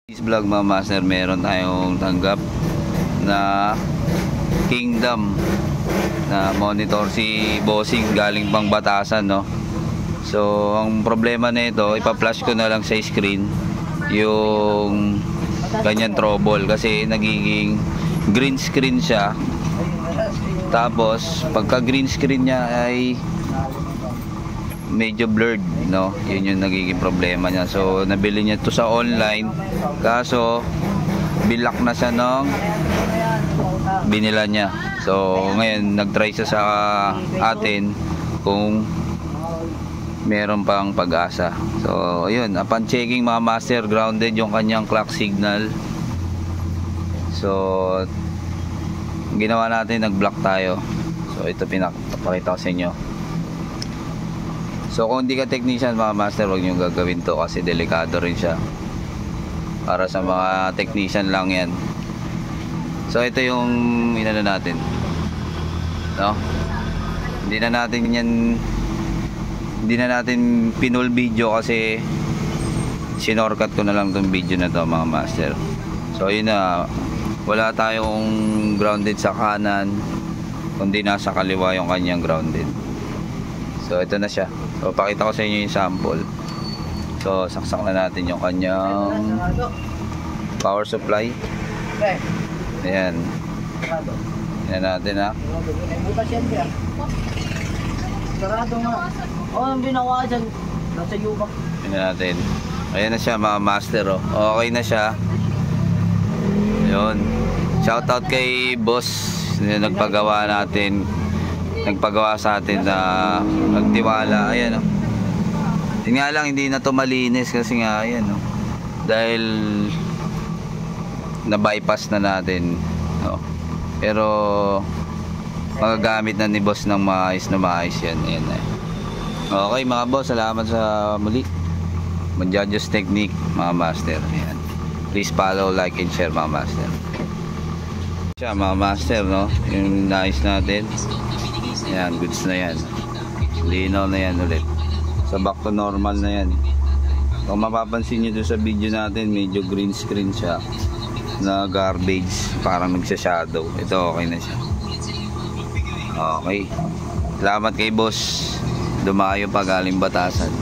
This vlog mga master, meron tayong tanggap na Kingdom na monitor si Bossing galing pang Batasan, no? So ang problema na ito, ipa-flash ko na lang sa screen yung ganyan trouble kasi nagiging green screen siya. Tapos pagka green screen niya ay medyo blurred, no? Yun yung nagiging problema niya. So nabili niya to sa online, kaso bilak na siya nung binila niya. So ngayon nagtry siya sa atin kung meron pang pag-asa. So ayun, upon checking mga master, grounded yung kanyang clock signal. So ginawa natin, nag-block tayo. So ito pinapakita ko sa inyo. So kung hindi ka technician mga master, huwag nyo gagawin to kasi delikado rin siya. Para sa mga technician lang yan. So ito yung inano natin, no? Hindi na natin pinul video kasi sinorkat ko na lang tong video na to mga master. So yun na, wala tayong grounded sa kanan, kundi nasa kaliwa yung kanyang grounded. So ito na siya. So pakita ko sa inyo yung sample. So saksak na natin yung kanyang power supply. Ayan. Ayan natin ha. Sarado nga. Oo, ang binawa dyan. Nasa yuba. Ayan natin. Ayan na siya mga master, oh. Okay na siya. Ayun. Shoutout kay boss na nagpagawa natin. Nagpagawa sa atin na nagtiwala. Ayan, oh. Yun nga lang, hindi na to malinis kasi nga, ayan, oh. Dahil na-bypass na natin, oh. Pero magagamit na ni boss ng maayos na maayos yan. Ayan, eh. Okay mga boss, salamat sa muli. Manjadjos Technique mga master. Ayan. Please follow, like and share mga master. Siya mga master, no? Yung nice natin. Ayan, goods na yan. Linaw na yan ulit. So back to normal na yan. Kung mapapansin nyo doon sa video natin, medyo green screen siya na garbage, parang nagsha-shadow. Ito okay na siya. Okay. Salamat kay boss. Dumayo pa galing Batasan.